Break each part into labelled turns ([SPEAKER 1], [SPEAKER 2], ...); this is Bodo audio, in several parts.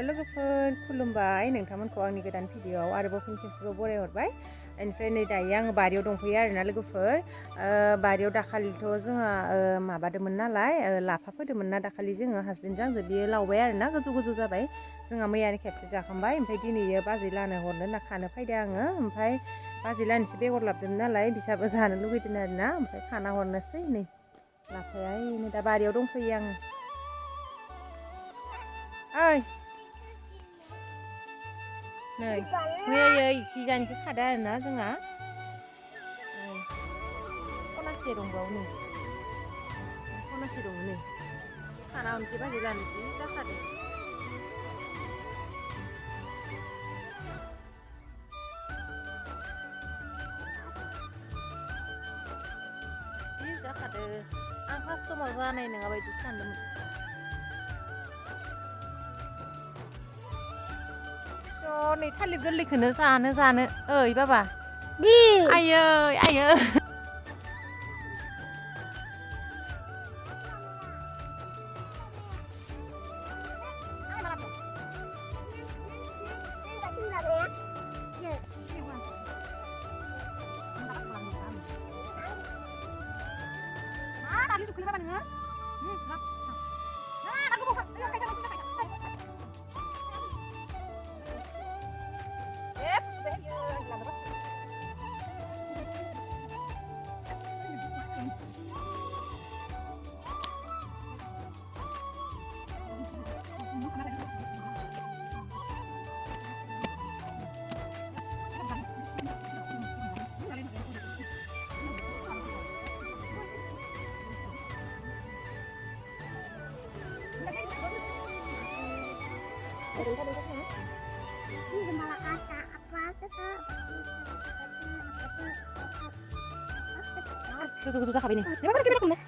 [SPEAKER 1] लोगोफोर खुलुमबाय नोंथांमोनखौ आंनि गोदान भिडिअआव आरोबाव फिन खेबसेबाव बरायहरबाय। ओमफ्राय नै दायो आङो बारियाव दंफैयो आरोना लोगोफोर। बारियाव दाखालिथ' जोंहा माबादोंमोन नालाय लाफा फोदोंमोन ना दाखालि जोङो हासबेन्डजों आंजों बियो लावबाय आरोना गोजौ गोजौ जाबाय। जोंहा मैयानो खेबसे जाखांबाय ओमफ्राय दिनैयो बाजै लानो हरनो होनना खानो फैदों आङो। ओमफ्राय बाजै लानोसो बेगर लाबोदोंमोन नालाय बिसाबो जानो लुगैदों आरोना ओमफ्राय खाना हरनोसै नै लाफाया नै दा बारियाव दंफैयो आङो। ओइ नै मैयायै खिजानिखौ खादो आरोना जोंहा खनासे दंबावो नै खनासे दङ नै खाना हरनोसै बाजै लानोसै जाखादो। जि जाखादो आं फार्स्ट समाव जानाय नङा बायदि सानदोंमोन। नै थालिर गोरलैखौनो जानो ओइ बाबा आयै आयै Gozo-gozo zahabi nih. Coba kita bilang nih.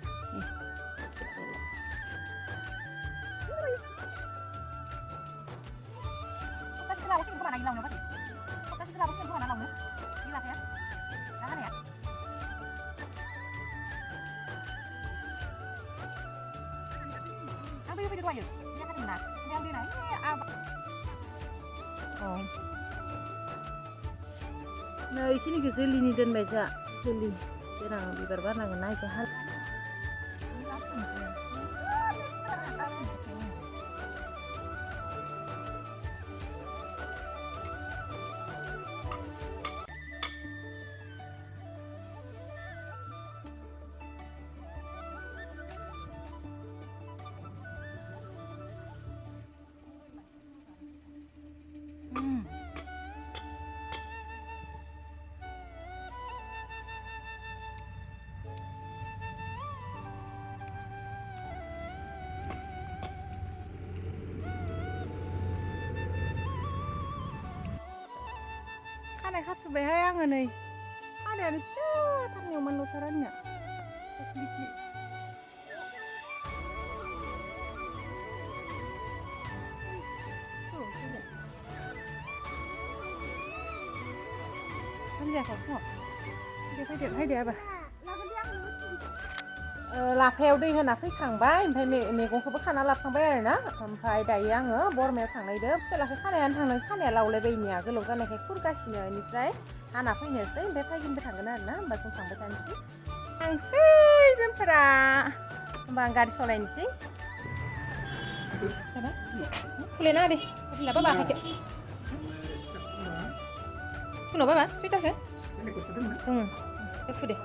[SPEAKER 1] Nah, ini ke seli dan baca seli. Jangan bibar barang naik ke hal. खानाय खाथुबायहाय आङो नै खानायानो फिसाथारनियाव मोनल'थारानिया फैदो आबा लाफायाव दै होना फैखांबाय ओमफ्राय मैगंखौबो खाना लाखांबाय आरोना ओमफ्राय दायो आङो बरमायाव थांनायदो फिसालाखौ खानाया लावलायबायनिया गोलाव जानायखाय खुरगासिनो बेनिफ्राय हाना फैनोसै ओमफ्राय फाइगिनबो थांगोन आरोना होमबा जों थांबाय थांसै जोंफोरा होमबा आं गारि सालायनोसै खुलिना दे खुलिना बाबा आखाइखौ खुनो बाबा सुइटारखौ खुदे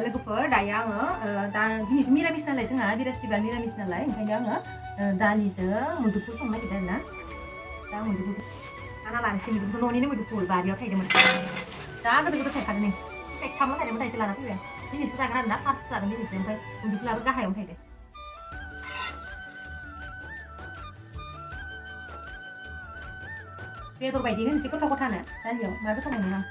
[SPEAKER 1] लोगोफोर दायो आङो दिनैथ' मिरामिस नालाय जोंहा बिरास्तिबार मिरामिस नालाय ओंखायनो आङो दालिजों मुदुफुल संनो नागिरदों आरोना दा मुदुफुल आंना लानोसै मुदुफुल न'निनो मुदुफुल बारियाव थायदोंमोन जा गोदो गोदो थायखादों नै थाइथामल' थायदोंमोन थाइसे लाना फैबाय दिनैसो जागोन आरोना फार्स्ट जागोन दिनैसो ओमफ्राय मुदुफुलाबो गाहायावनो थायदों बेदर बायदि होनोसै गथा गथानो दालियाव मा गोथाव मोनो आं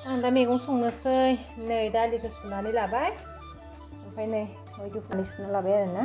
[SPEAKER 1] आं दा मैगं संनोसै नै दालिखौ सुनानै लाबाय ओमफ्राय नै मैद्रुखौनो सुना लाबाय आरोना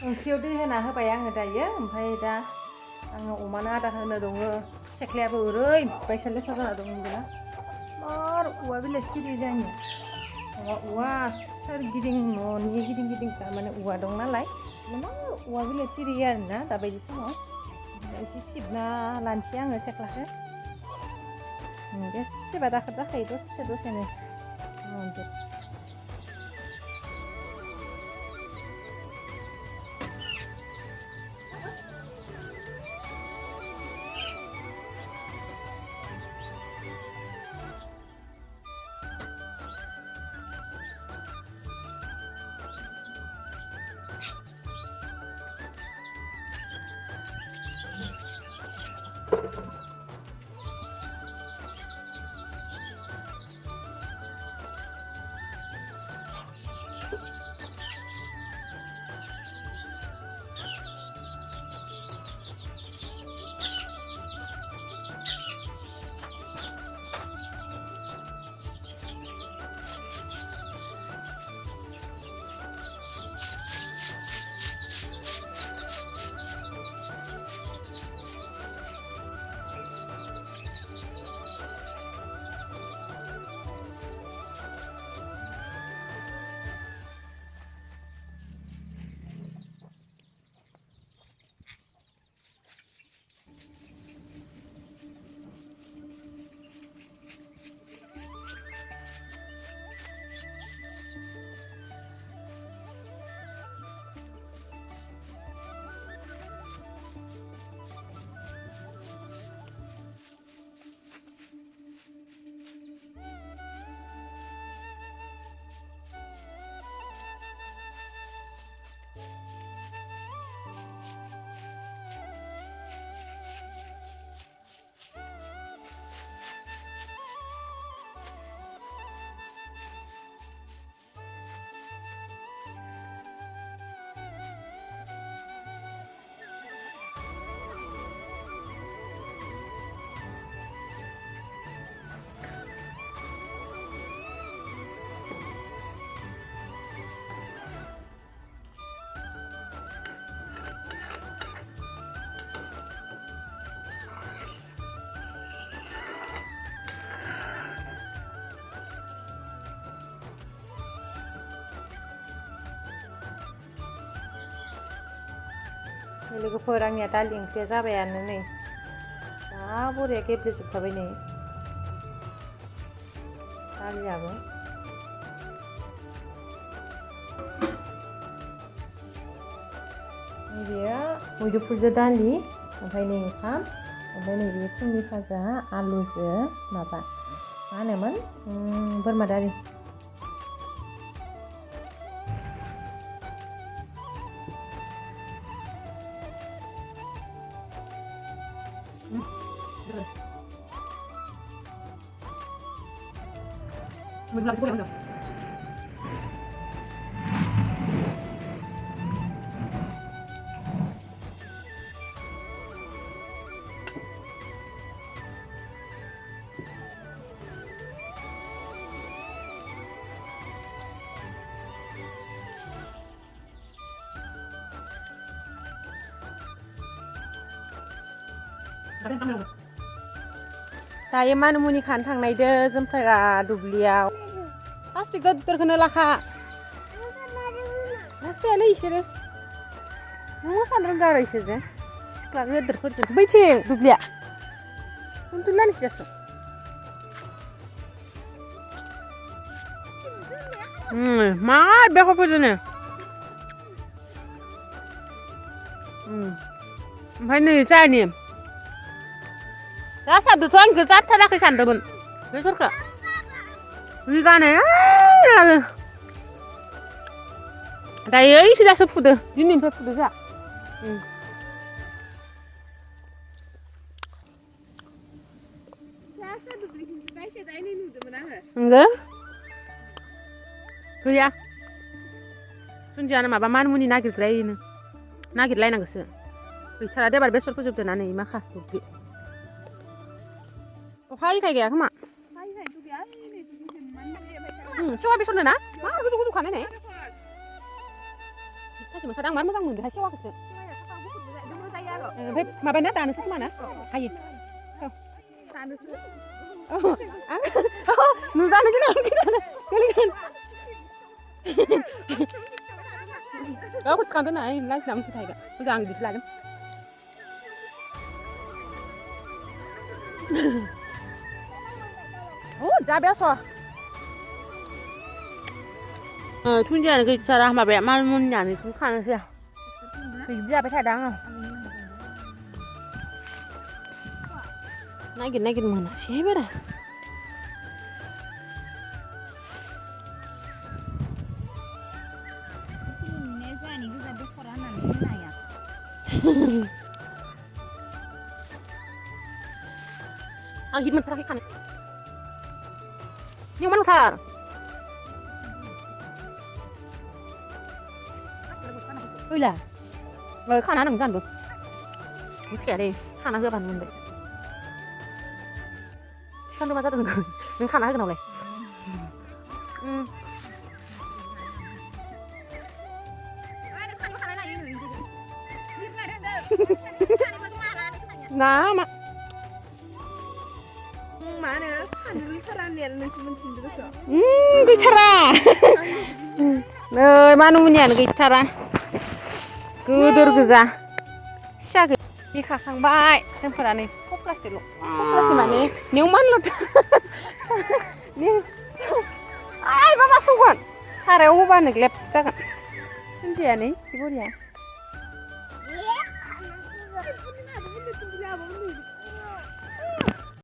[SPEAKER 1] ओंख्रियाव दै होना होबाय आङो दायो ओमफ्राय दा आङो अमानो आदार होनो दङ सेख्लायाबो ओरैबायसा लेथ्रा जाना दं बेना मार औवा बिलाइ सिरि जायो औवा सोरगिदिं न'नि गिदिं गिदिं माने औवा दं नालाय मार औवा बिलाइ सिरियो आरोना दाबायदि समाव एसे सिबना लानोसै आङो सेख्लाखौ बेसेबा दाखोर जाखायो दसेनो लोगोफोर आंनिया दालि ओंख्रिया जाबायानो नै जा बरिया गेब्लेजोबखाबाय नै दालियाबो नैबेयो मैदुफुलजों दालि ओमफ्राय नै ओंखाम ओमफ्राय नैबे फुंनि भाजा आलुजों माबा मा होनोमोन बोरमा दारि दायो मानुमुनि खानो थांनायदो जोंफोरा दुब्लियाव प्लास्टिक गिदिरखौनो लाखा लासैयालै इसोरो मा साननो रोंगा आरो इसोरजों सिख्ला गिदिरफोरजों बैथिं दुब्लिया उन्दुलानोसै जासो मा बेखौफोरजोंनो ओमफ्राय नै जानि जासाबदोथ' आंखौ जाथाराखै सानदोंमोन बेसरखौ बिगानै लाङो दायो एसे दासो फुदो दिनैनिफ्राय फुदो जा नंगौ गैया सुनजियानो माबा मानमुनि नागिरलायनांगौसो गैथारा देबार बेसर फोजोबदों ना नै माखा दुब्लि अखा हायैखाय गैया खोमा सेवा बेसरनो ना मा गोजौ गोजौ खानाय नै सासे मोनखादों आं मार मोजां मोनदोंहाय सेवाखौसो ओमफ्राय माबाना दानोसो खोमा ना हायो नुजानो गोनां Gak aku kantor naik, lah sedang kita juga. Udah angin di selatan. Oh, dah biasa. Tunjukkan ke cara apa malmunnya nih, tuh kan sih. Bisa apa cadang? Naikin mana sih berah? Angin mentah kan? Yang mana kar? Ulah, kan anak jangan bu. Mesti ada, kan anak apa nih? Kan rumah satu kan, kan anak kenapa? Nah, mak. Mana? Kan dulu cara niat nasi mesin terus. Bicara. Nih, mana punya bicara? Kudur kerja. Siapa? Di kakang baik. Sempurna nih. Koplas dulu. Koplas mana? Neuman lo. Nih. Ay, bapak sukan. Sare uban nih, lep jangan. Kunci ya nih, sibuk ya.